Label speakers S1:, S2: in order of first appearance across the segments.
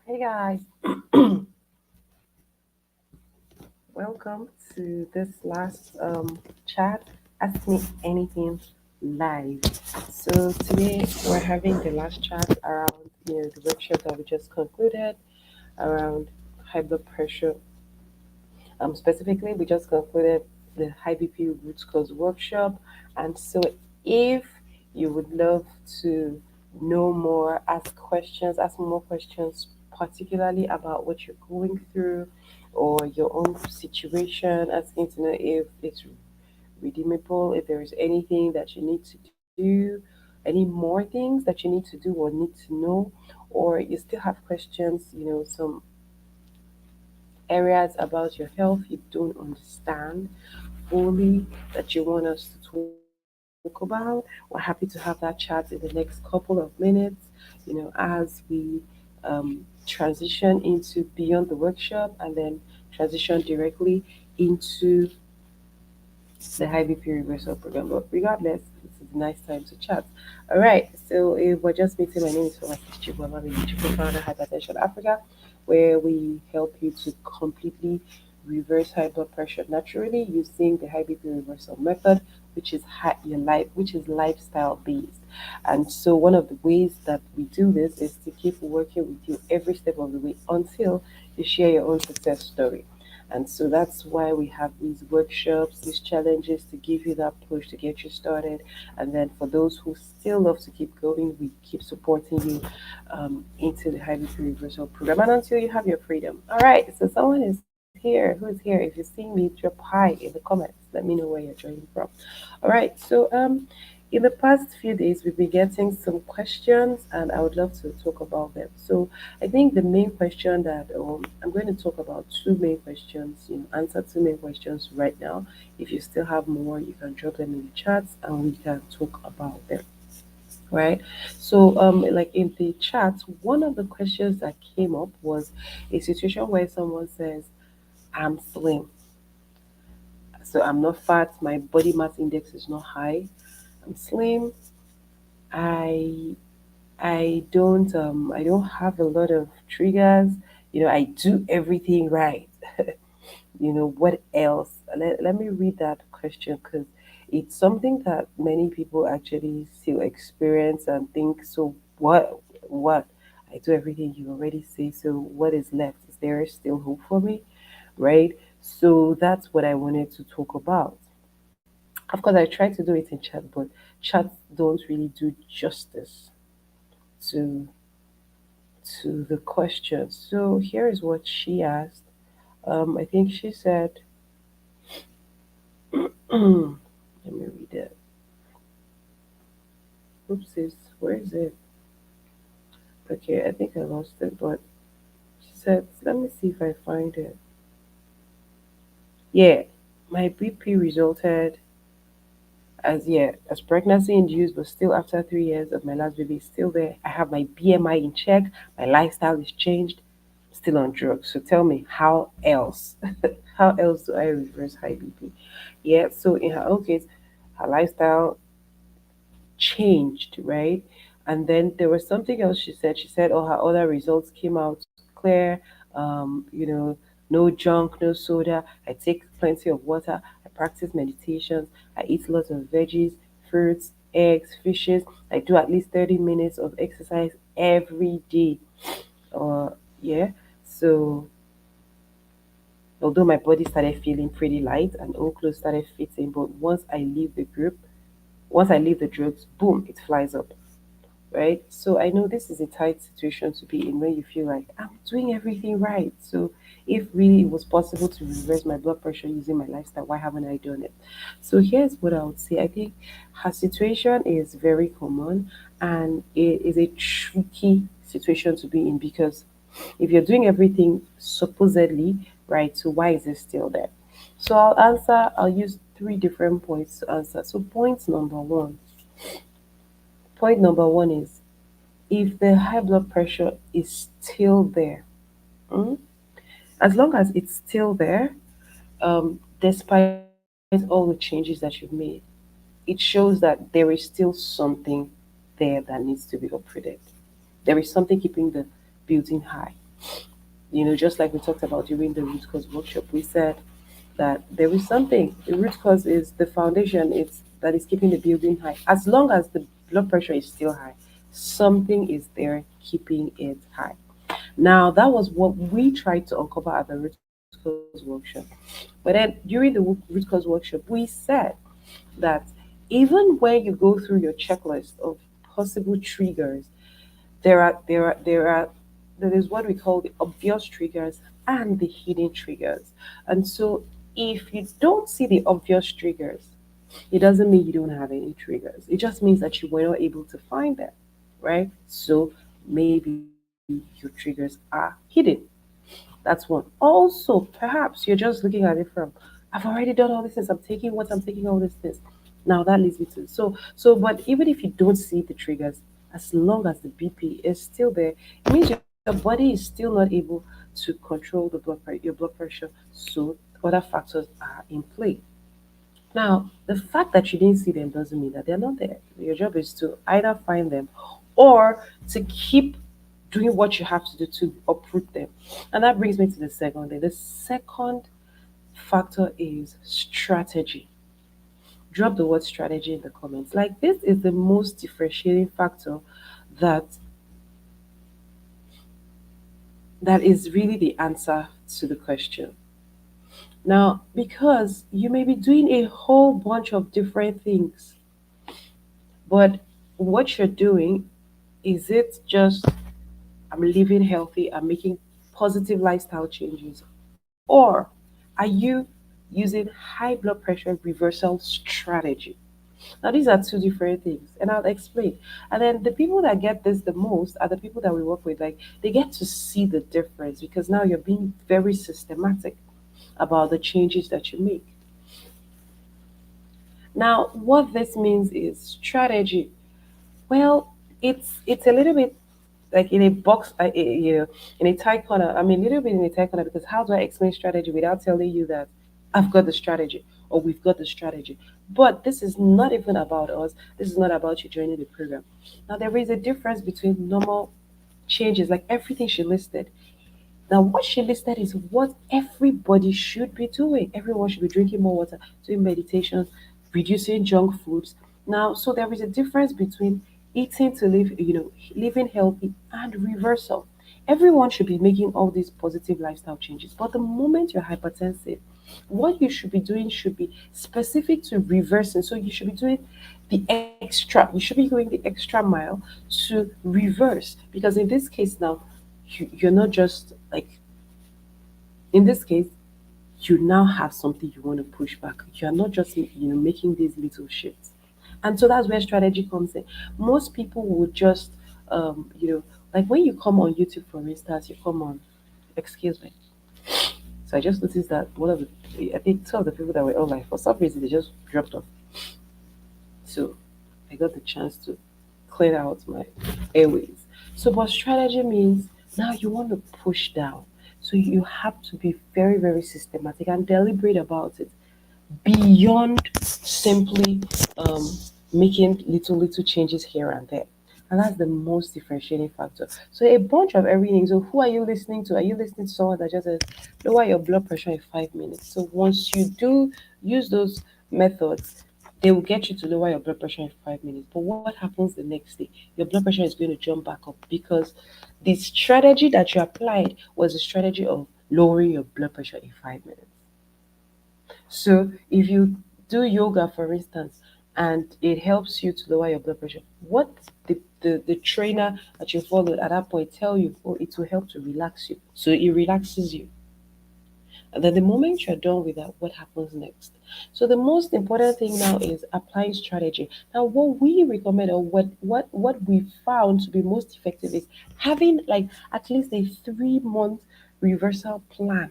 S1: Hey guys, welcome to this last chat. Ask Me Anything live. So today we're having the last chat around the workshop that we just concluded around high blood pressure. Specifically, we just concluded the high BP root cause workshop, and so if you would love to know more, ask more questions, particularly about what you're going through or your own situation, asking to know if it's redeemable, if there is anything that you need to do, any more things that you need to do or need to know, or you still have questions, some areas about your health you don't understand fully that you want us to talk about, we're happy to have that chat in the next couple of minutes, as we transition into beyond the workshop and then transition directly into the high BP reversal program. But regardless, this is a nice time to chat. All right, so if we're just meeting, my name is Thomas Chibwama, the co-founder of Hypertension Africa, where we help you to completely reverse high blood pressure naturally using the high BP reversal method, which is lifestyle based. And so one of the ways that we do this is to keep working with you every step of the way until you share your own success story. And so that's why we have these workshops, these challenges to give you that push to get you started. And then for those who still love to keep going, we keep supporting you into the High BP Reversal program and until you have your freedom. All right, so someone is here. Who is here? If you see me, drop hi in the comments. Let me know where you're joining from. All right, so in the past few days, we've been getting some questions, and I would love to talk about them. So, I think the main question that I'm going to talk about two main questions, answer two main questions right now. If you still have more, you can drop them in the chats and we can talk about them. Right. So, like in the chat, one of the questions that came up was a situation where someone says, I'm slim. So I'm not fat, my body mass index is not high. I'm slim. I I don't have a lot of triggers. I do everything right. What else? Let me read that question because it's something that many people actually still experience and think, so what? I do everything you already say, so what is left? Is there still hope for me? Right? So that's what I wanted to talk about. Of course, I try to do it in chat, but chats don't really do justice to the question. So here is what she asked. I think she said, let me read it. Oopsies, where is it? Okay, I think I lost it, but she said, let me see if I find it. Yeah, my BP resulted as pregnancy induced, but still after 3 years of my last baby, still there. I have my BMI in check, my lifestyle is changed, still on drugs. So tell me, how else? How else do I reverse high BP? Yeah, so in her own case, her lifestyle changed, right? And then there was something else she said. She said, oh, her other results came out clear. No junk, no soda. I take plenty of water. I practice meditations. I eat lots of veggies, fruits, eggs, fishes. I do at least 30 minutes of exercise every day. Yeah. So although my body started feeling pretty light and old clothes started fitting, but once I leave the drugs, boom, it flies up, right? So I know this is a tight situation to be in when you feel like I'm doing everything right. So if really it was possible to reverse my blood pressure using my lifestyle, why haven't I done it? So here's what I would say. I think her situation is very common and it is a tricky situation to be in because if you're doing everything supposedly right, so why is it still there? So I'll use three different points to answer. So point number one is if the high blood pressure is still there, mm, as long as it's still there, despite all the changes that you've made, it shows that there is still something there that needs to be upgraded. There is something keeping the building high. Just like we talked about during the root cause workshop, we said that there is something. The root cause is the foundation. It's that is keeping the building high. As long as the blood pressure is still high, something is there keeping it high. Now, that was what we tried to uncover at the root cause workshop. But then during the root cause workshop, we said that even when you go through your checklist of possible triggers, there is what we call the obvious triggers and the hidden triggers. And so if you don't see the obvious triggers, it doesn't mean you don't have any triggers. It just means that you were not able to find them, right? So maybe your triggers are hidden. That's one. Also, perhaps you're just looking at it from, I've already done all these things. I'm taking all these things. Now that leads me to but even if you don't see the triggers, as long as the BP is still there, it means your body is still not able to control your blood pressure. So other factors are in play. Now, the fact that you didn't see them doesn't mean that they're not there. Your job is to either find them or to keep doing what you have to do to uproot them. And that brings me to the second thing. The second factor is strategy. Drop the word strategy in the comments. Like, this is the most differentiating factor that that is really the answer to the question. Now, because you may be doing a whole bunch of different things, but what you're doing, is it just I'm living healthy, I'm making positive lifestyle changes, or are you using high blood pressure reversal strategy? Now, these are two different things, and I'll explain. And then the people that get this the most are the people that we work with. Like, they get to see the difference because now you're being very systematic about the changes that you make. Now, what this means is strategy. Well, it's a little bit like in a box, in a tight corner. I mean, a little bit in a tight corner because how do I explain strategy without telling you that I've got the strategy or we've got the strategy? But this is not even about us. This is not about you joining the program. Now, there is a difference between normal changes, like everything she listed. Now, what she listed is what everybody should be doing. Everyone should be drinking more water, doing meditation, reducing junk foods. Now, so there is a difference between eating to live, living healthy and reversal. Everyone should be making all these positive lifestyle changes. But the moment you're hypertensive, what you should be doing should be specific to reversing. So you should be doing you should be going the extra mile to reverse. Because in this case now, you're not just like in this case you now have something you want to push back. You're not just making these little shifts. And so that's where strategy comes in. Most people would just like when you come on YouTube, for instance, you come on, excuse me, so I just noticed that one of I think two of the people that were online, for some reason they just dropped off. So I got the chance to clear out my airways. So, but strategy means now you want to push down. So you have to be very, very systematic and deliberate about it beyond simply um, making little changes here and there. And that's the most differentiating factor. So a bunch of everything. So who are you listening to? Are you listening to someone that just says lower your blood pressure in 5 minutes? So once you do use those methods, they will get you to lower your blood pressure in 5 minutes. But what happens the next day? Your blood pressure is going to jump back up because the strategy that you applied was a strategy of lowering your blood pressure in 5 minutes. So if you do yoga, for instance, and it helps you to lower your blood pressure, what the trainer that you followed at that point tell you, oh, it will help to relax you. So it relaxes you. And then the moment you're done with that, what happens next? So the most important thing now is applying strategy. Now, what we recommend or what we found to be most effective is having like at least a 3 month reversal plan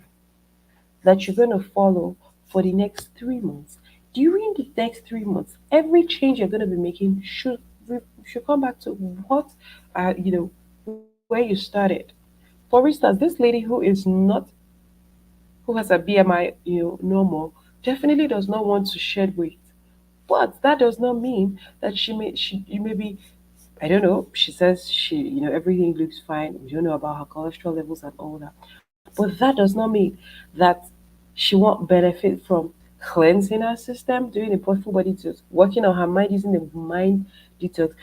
S1: that you're going to follow for the next 3 months. During the next 3 months, every change you're going to be making should come back to what where you started. For instance, this lady who has a BMI normal definitely does not want to shed weight, but that does not mean that you may be, I don't know. She says everything looks fine. We don't know about her cholesterol levels and all that. But that does not mean that she won't benefit from cleansing her system, doing a full body detox, working on her mind, using the mind detox,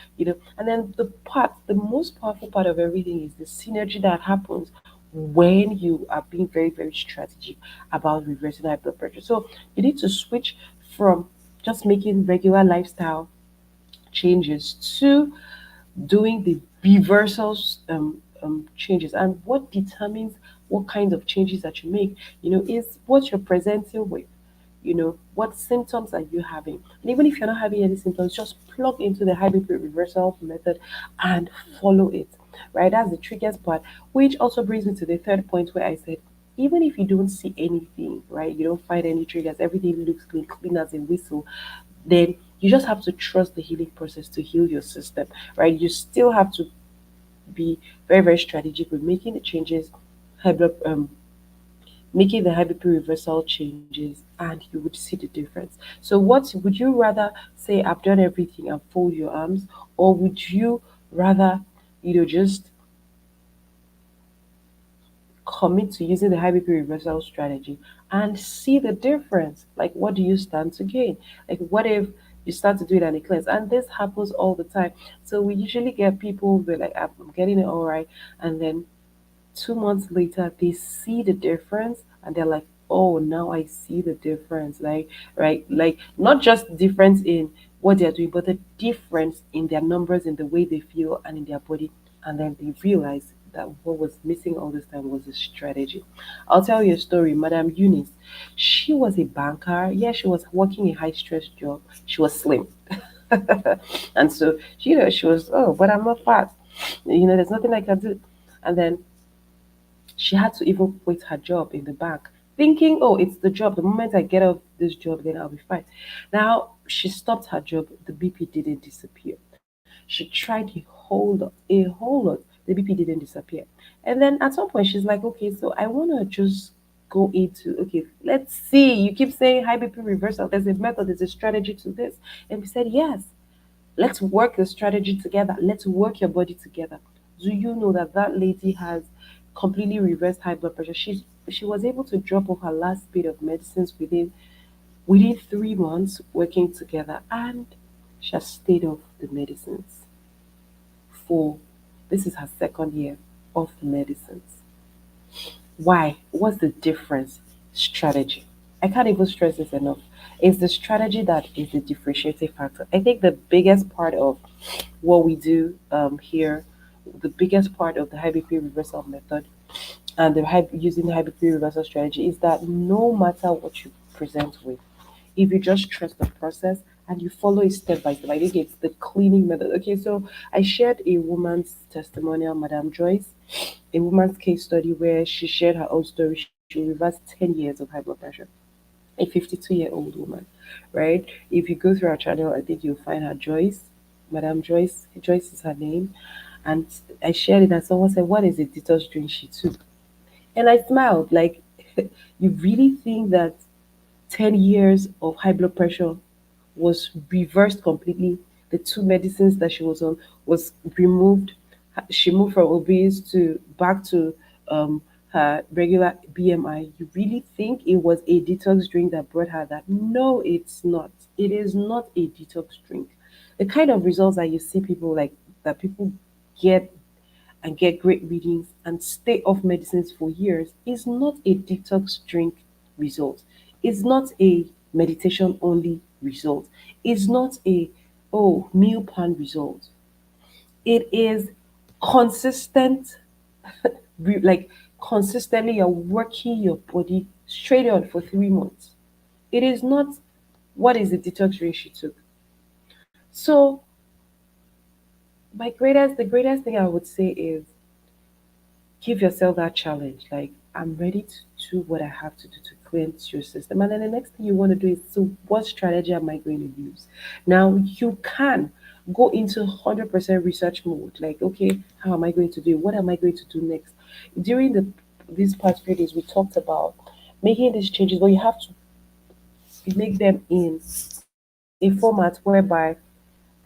S1: And then the most powerful part of everything is the synergy that happens when you are being very, very strategic about reversing high blood pressure. So you need to switch from just making regular lifestyle changes to doing the reversal changes. And what determines what kind of changes that you make, is what you're presenting with. What symptoms are you having? And even if you're not having any symptoms, just plug into the high BP reversal method and follow it. Right? That's the trickiest part, which also brings me to the third point where I said, even if you don't see anything, right? You don't find any triggers, everything looks clean, clean as a whistle, then you just have to trust the healing process to heal your system, right? You still have to be very, very strategic with making the changes, high blood, making the high BP reversal changes, and you would see the difference. So, what would you rather say? I've done everything and fold your arms, or would you rather, just commit to using the high BP reversal strategy and see the difference? Like, what do you stand to gain? Like, what if you start to do it and it clears? And this happens all the time. So we usually get people who are like, I'm getting it all right, and then 2 months later they see the difference and they're like, oh, now I see the difference. Like, right, like not just difference in what they're doing, but the difference in their numbers, in the way they feel and in their body. And then they realize that what was missing all this time was a strategy. I'll tell you a story. Madam Eunice, she was a banker. Yeah, she was working a high stress job. She was slim. And so, she was, oh, but I'm not fat. There's nothing I can do. And then she had to even quit her job in the bank, thinking, oh, it's the job. The moment I get off this job, then I'll be fine. Now, she stopped her job. The BP didn't disappear. She tried a whole lot. The BP didn't disappear. And then at some point, she's like, okay, so I want to just go into, okay, let's see. You keep saying high BP reversal. There's a method, there's a strategy to this. And we said, yes, let's work the strategy together. Let's work your body together. Do you know that that lady has completely reversed high blood pressure? She was able to drop off her last bit of medicines within 3 months working together, and she has stayed off the medicines for this is her second year off the medicines. Why? What's the difference? Strategy. I can't even stress this enough. It's the strategy that is the differentiating factor. I think the biggest part of what we do here, the biggest part of the high BP reversal method and using the high BP reversal strategy is that no matter what you present with, if you just trust the process and you follow it step by step. I think it's the cleaning method. Okay, so I shared a woman's testimonial, Madame Joyce, a woman's case study where she shared her own story. She reversed 10 years of high blood pressure. A 52-year-old woman, right? If you go through our channel, I think you'll find her Joyce, Madame Joyce. Joyce is her name. And I shared it, and someone said, what is a detox drink she took? And I smiled, like, you really think that 10 years of high blood pressure was reversed completely? The two medicines that she was on was removed. She moved from obese to back to um, her regular BMI. You really think it was a detox drink that brought her that? No, it's not. It is not a detox drink. The kind of results that you see people like that people get and get great readings and stay off medicines for years is not a detox drink result. It's not a meditation only result. It's not a, oh, meal plan result. It is consistent, like consistently you're working your body straight on for 3 months. It is not what is the detox drink she took. So the greatest thing I would say is give yourself that challenge. Like, I'm ready to do what I have to do to cleanse your system. And then the next thing you want to do is, so what strategy am I going to use? Now, you can go into 100% research mode. Like, okay, how am I going to do it? What am I going to do next? During these past few days, we talked about making these changes, but you have to make them in a format whereby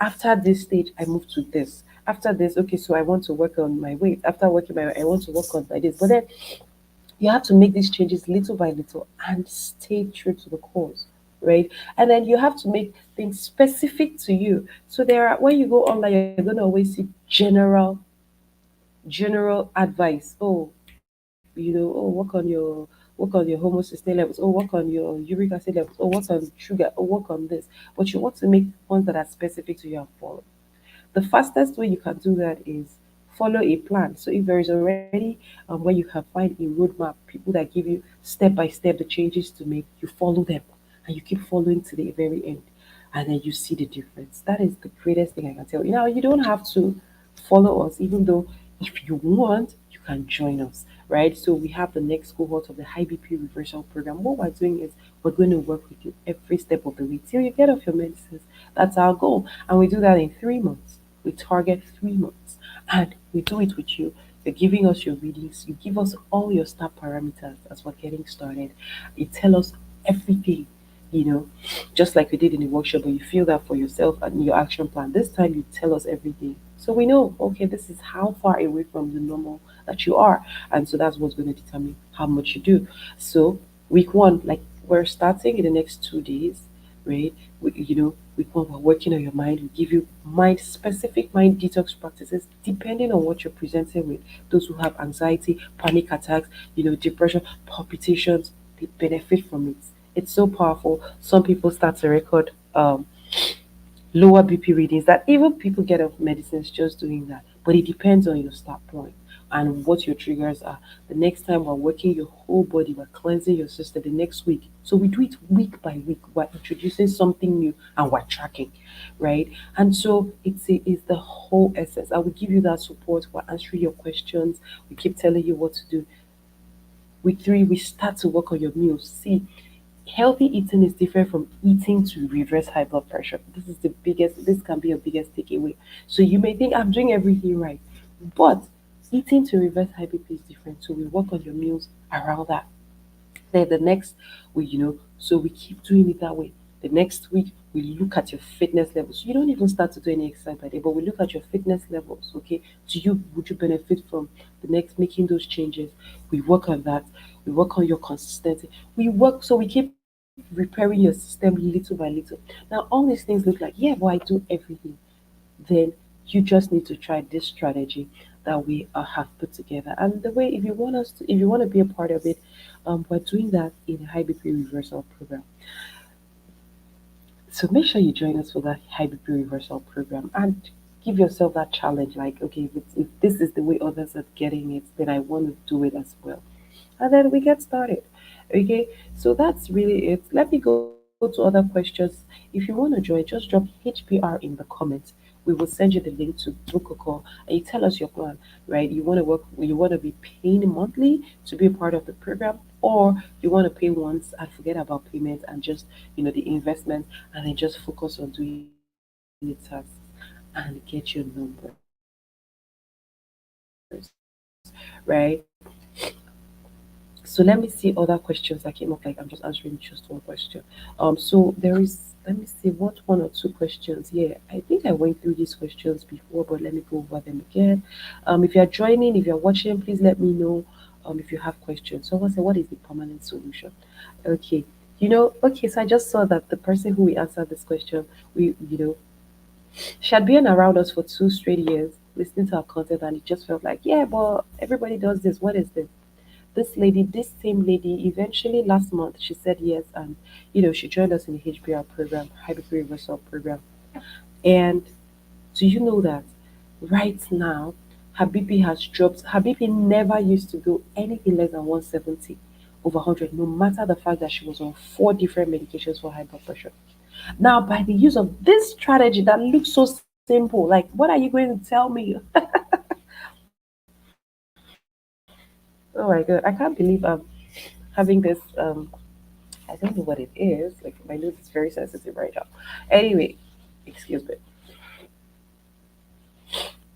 S1: after this stage I move to this, after this, okay, so I want to work on my weight, after working my I want to work on my this. But then You have to make these changes little by little and stay true to the cause, right? And then you have to make things specific to you. So there are, when you go online, you're gonna always see general advice. Oh, oh, work on your homocysteine levels. Oh, work on your uric acid levels. Oh, work on sugar. Oh, work on this. But you want to make ones that are specific to you and follow. The fastest way you can do that is follow a plan. So if there is already where you can find a roadmap, people that give you step by step the changes to make, you follow them and you keep following to the very end, and then you see the difference. That is the greatest thing I can tell you. Now you don't have to follow us, even though if you want, you can join us, right? So we have the next cohort of the high BP reversal program. What we're doing is we're going to work with you every step of the way till you get off your medicines. That's our goal. And we do that in 3 months. We target 3 months. And we do it with you. You're giving us your readings. You give us all your star parameters as we're getting started. You tell us everything, you know, just like we did in the workshop, but you feel that for yourself and your action plan. This time you tell us everything. So we know, okay, this is how far away from the normal that you are. And so that's what's going to determine how much you do. So week one, like we're starting in the next 2 days, right? Week one, we're working on your mind. We give you mind specific mind detox practices depending on what you're presenting with. Those who have anxiety, panic attacks, depression, palpitations, they benefit from it. It's so powerful. Some people start to record lower BP readings that even people get off medicines just doing that. But it depends on your start point and what your triggers are. The next time we're working your whole body, we're cleansing your system the next week. So we do it week by week. We're introducing something new and we're tracking, right? And so it's the whole essence. I will give you that support. We're answering your questions. We keep telling you what to do. Week three, we start to work on your meals. See, healthy eating is different from eating to reverse high blood pressure. This can be your biggest takeaway. So you may think I'm doing everything right, but eating to reverse high BP is different. So we work on your meals around that. Then the next week, so we keep doing it that way. The next week, we look at your fitness levels. You don't even start to do any exercise by day, but we look at your fitness levels. Okay, would you benefit from the next making those changes? We work on that. We work on your consistency. We keep repairing your system little by little. Now, all these things look like, yeah, but I do everything. Then you just need to try this strategy that we have put together. And the way, if you want to be a part of it, we're doing that in the High BP Reversal program. So make sure you join us for that High BP Reversal program and give yourself that challenge. Like, okay, if this is the way others are getting it, then I want to do it as well. And then we get started. Okay, so that's really it. Let me go to other questions. If you want to join, just drop HPR in the comments. We will send you the link to book a call and you tell us your plan, right? You want to be paying monthly to be a part of the program, or you want to pay once and forget about payment and just, the investment, and then just focus on doing the tasks and get your numbers, right? So let me see other questions that came up. Like I'm just answering just one question. So let me see what one or two questions. Yeah, I think I went through these questions before, but let me go over them again. If you're joining, if you're watching, please let me know. If you have questions. Someone said, "What is the permanent solution?" Okay, okay. So I just saw that the person who we answered this question, she had been around us for 2 straight years, listening to our content, and it just felt like, yeah, but everybody does this. What is this? This same lady, eventually last month, she said yes, and she joined us in the HBR program, High BP Reversal program. And do you know that right now, her BP has dropped? Her BP never used to go anything less than 170 over 100, no matter the fact that she was on 4 different medications for high blood pressure. Now, by the use of this strategy that looks so simple, like, what are you going to tell me? Oh my god, I can't believe I'm having this. I don't know what it is. Like, my nose is very sensitive right now. Anyway, excuse me.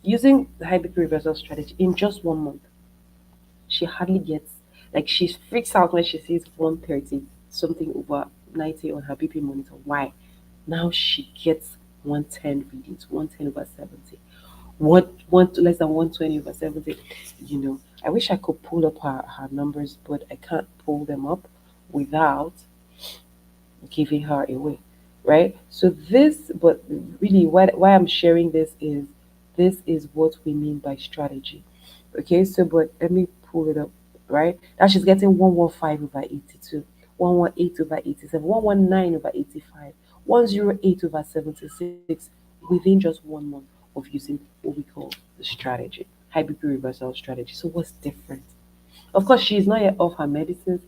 S1: Using the high BP reversal strategy in just 1 month, she hardly gets, like, she freaks out when she sees 130 something over 90 on her BP monitor. Why? Now she gets 110 readings, 110 over 70. One less than 120 over 70, you know. I wish I could pull up her numbers, but I can't pull them up without giving her away, right? So this, but really, why I'm sharing this is what we mean by strategy. Okay, so but let me pull it up, right? Now she's getting 115 over 82, 118 over 87, 119 over 85, 108 over 76 within just 1 month of using what we call the strategy, high BP reversal strategy. So what's different? Of course, she is not yet off her medicines,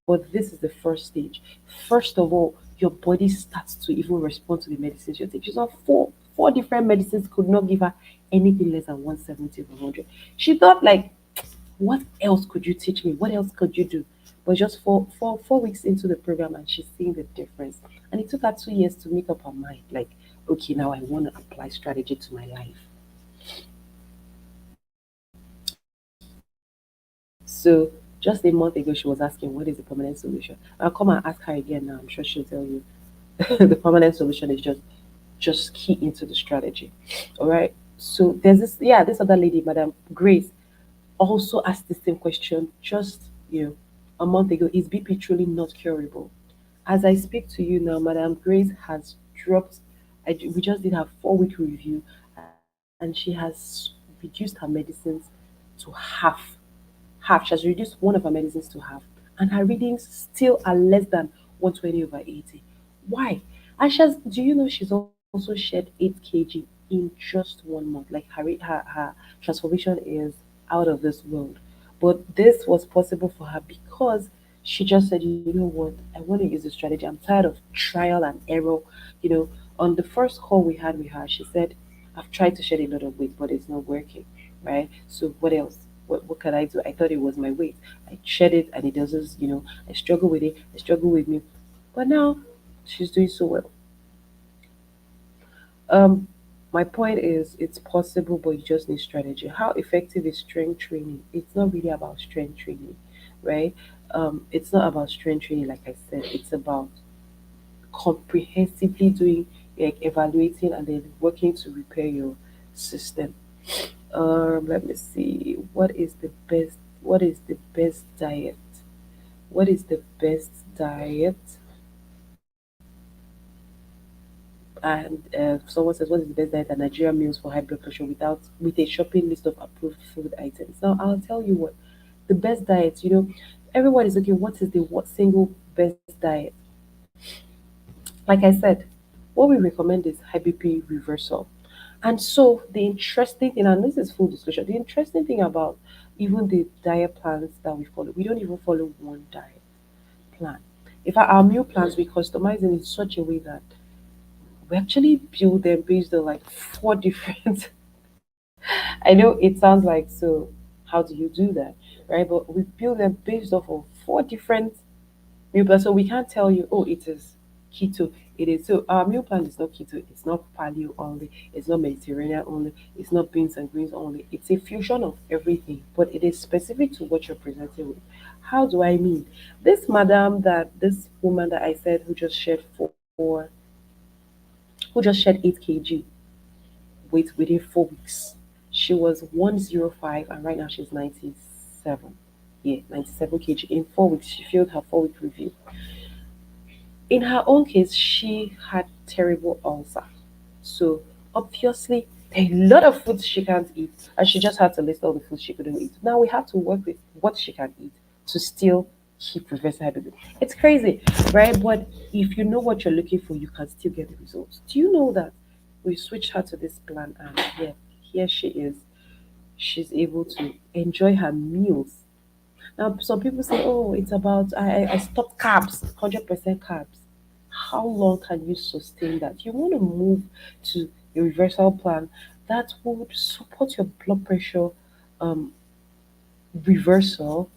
S1: but this is the first stage. First of all, your body starts to even respond to the medicines you take. She's on four different medicines, could not give her anything less than 170 over 100. She thought like, what else could you teach me? What else could you do? But just 4 weeks into the program, and she's seeing the difference. And it took her 2 years to make up her mind. Like, okay, now I want to apply strategy to my life. So just a month ago, she was asking, what is the permanent solution? I'll come and ask her again now. I'm sure she'll tell you the permanent solution is just key into the strategy. All right. So there's this other lady, Madam Grace, also asked the same question just a month ago. Is BP truly not curable? As I speak to you now, Madam Grace has dropped. We just did her 4 week review, and she has reduced her medicines to half. She has reduced one of her medicines to half, and her readings still are less than 120 over 80. Why? And she has. Do you know she's also shed 8 kg in just 1 month? Like her transformation is out of this world. But this was possible for her because she just said, you know what, I want to use the strategy. I'm tired of trial and error. You know, on the first call we had with her, she said, I've tried to shed a lot of weight, but it's not working. Right? So what else? What can I do? I thought it was my weight. I shed it and it doesn't, I struggle with it. I struggle with me. But now she's doing so well. Um, my point is it's possible, but you just need strategy. How effective is strength training? It's not really about strength training, right? It's not about strength training, like I said. It's about comprehensively doing, like evaluating and then working to repair your system. Let me see. What is the best diet? What is the best diet? And someone says, what is the best diet at Nigerian meals for high blood pressure with a shopping list of approved food items? Now I'll tell you what the best diet. Everyone is okay. What is the what single best diet? Like I said, what we recommend is high BP reversal. And so the interesting thing, and this is full disclosure, the interesting thing about even the diet plans that we follow, we don't even follow one diet plan. In fact, our meal plans we customize it in such a way that we actually build them based on like four different. I know it sounds like, so how do you do that, right? But we build them based off of four different meal plans, so we can't tell you, oh, it is keto. It is so our meal plan is not keto. It's not paleo only. It's not Mediterranean only. It's not beans and greens only. It's a fusion of everything, but it is specific to what you're presenting with. How do I mean? This woman that I said who just shed 8 kg weight within 4 weeks. She was 105 and right now she's 97. Yeah, 97 kg. In 4 weeks, she failed her 4 week review. In her own case, she had terrible ulcer. So obviously, there are a lot of foods she can't eat, and she just had to list all the foods she couldn't eat. Now we have to work with what she can eat to still keep reversing hypertension. It's crazy, right? But if you know what you're looking for, you can still get the results. Do you know that we switched her to this plan, and yeah, here she is. She's able to enjoy her meals. Now, some people say, "Oh, it's about I stopped carbs, 100% carbs." How long can you sustain that? You want to move to a reversal plan that would support your blood pressure um, reversal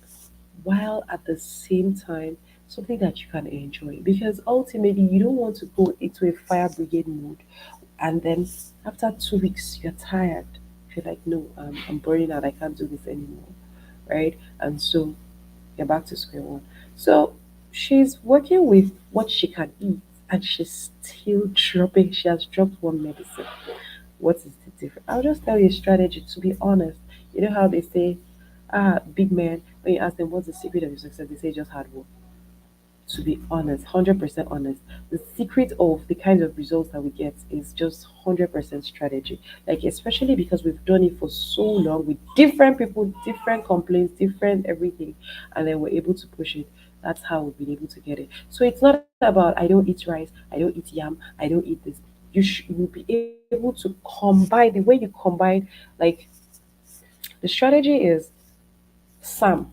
S1: while at the same time something that you can enjoy. Because ultimately, you don't want to go into a fire brigade mode and then after 2 weeks you're tired. You're like, no, I'm burning out. I can't do this anymore, right? And so you're back to square one. So she's working with what she can eat and she's still dropping. She has dropped one medicine. What is the difference? I'll just tell you a strategy, to be honest. You know how they say big men, when you ask them what's the secret of your success, they say just hard work. To be honest, 100% honest, the secret of the kinds of results that we get is just 100% strategy. Like, especially because we've done it for so long with different people, different complaints, different everything, and then we're able to push it. That's how we've been able to get it. So it's not about I don't eat rice, I don't eat yam, I don't eat this. You'll be able to combine the way you combine, like, the strategy is SAM.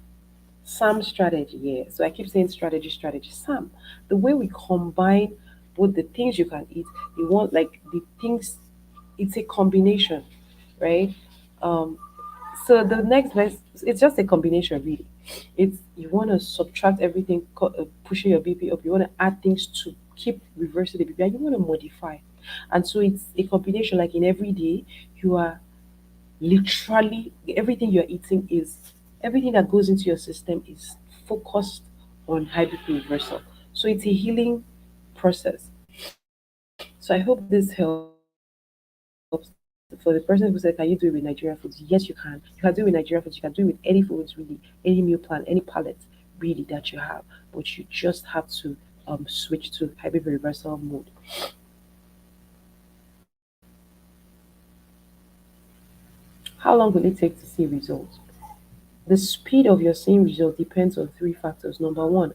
S1: SAM strategy, yeah. So I keep saying strategy, strategy, SAM. The way we combine both the things you can eat, you want like the things, it's a combination, right? Um, so the next best, it's just a combination, really. It's you want to subtract everything, pushing your BP up. You want to add things to keep reversing the BP, and you want to modify. And so it's a combination. Like in every day, you are literally everything you're eating is everything that goes into your system is focused on high BP reversal. So it's a healing process. So I hope this helps. For the person who said, can you do it with Nigerian foods? Yes, you can. You can do it with Nigerian foods. You can do it with any foods, really, any meal plan, any palette, really, that you have. But you just have to switch to high BP reversal mode. How long will it take to see results? The speed of your seeing result depends on three factors. Number one,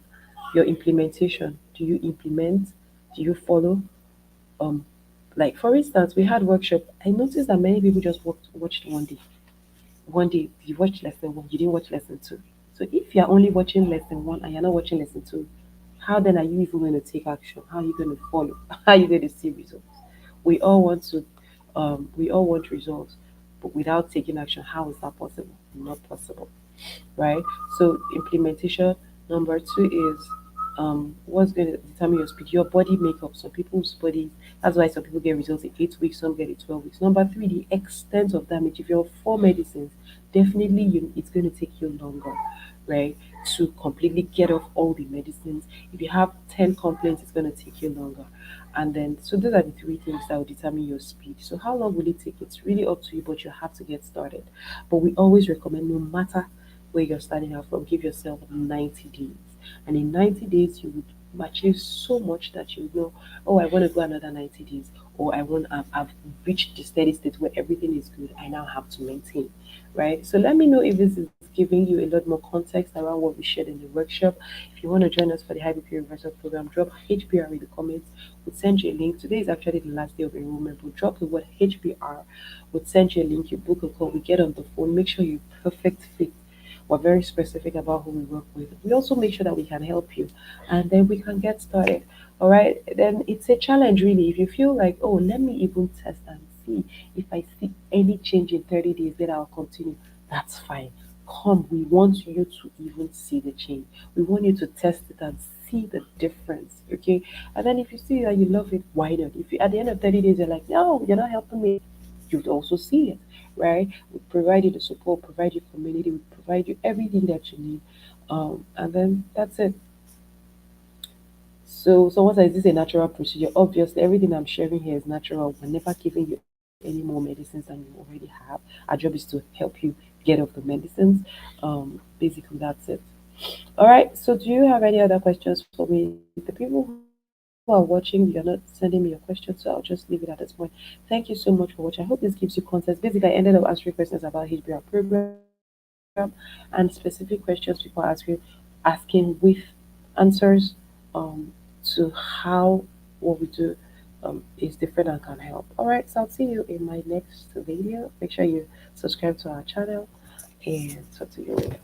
S1: your implementation. Do you implement? Do you follow? Um, like for instance, we had workshop. I noticed that many people just watched one day. One day you watched lesson one, you didn't watch lesson two. So if you're only watching lesson one and you're not watching lesson two, how then are you even going to take action? How are you going to follow? How are you going to see results? We all want to, we all want results, but without taking action, how is that possible? Not possible, right? So implementation. Number two is what's going to determine your speed? Your body makeup. Some people's bodies. That's why some people get results in 8 weeks, some get it 12 weeks. Number three, the extent of damage. If you're on four medicines, definitely it's going to take you longer, right? To completely get off all the medicines. If you have 10 complaints, it's going to take you longer. And then, so those are the three things that will determine your speed. So how long will it take? It's really up to you, but you have to get started. But we always recommend, no matter where you're starting out from, give yourself 90 days. And in 90 days, you would achieve so much that you know, oh, I want to go another 90 days, or I've reached the steady state where everything is good. I now have to maintain, right? So let me know if this is giving you a lot more context around what we shared in the workshop. If you want to join us for the High BP Reversal program, drop HBR in the comments. We'll send you a link. Today is actually the last day of enrollment. We'll drop the word HBR. We'll send you a link. You book a call. We get on the phone. Make sure you're perfect fit. We're very specific about who we work with. We also make sure that we can help you, and then we can get started. All right. Then it's a challenge, really. If you feel like, oh, let me even test and see if I see any change in 30 days, then I'll continue. That's fine. Come, we want you to even see the change. We want you to test it and see the difference. Okay. And then if you see that you love it, why not? If you at the end of 30 days you're like, no, you're not helping me, you'd also see it, right? We provide you the support, provide you community, we provide you everything that you need. And then that's it. So what is this a natural procedure? Obviously, everything I'm sharing here is natural. We're never giving you any more medicines than you already have. Our job is to help you get off the medicines. Basically, that's it. All right. So, do you have any other questions for me? The people who are watching, you're not sending me your questions, so I'll just leave it at this point. Thank you so much for watching. I hope this gives you context. Basically, I ended up answering questions about HBR program and specific questions people are asking with answers to how what we do is different and can help. All right. So I'll see you in my next video. Make sure you subscribe to our channel and talk to you later.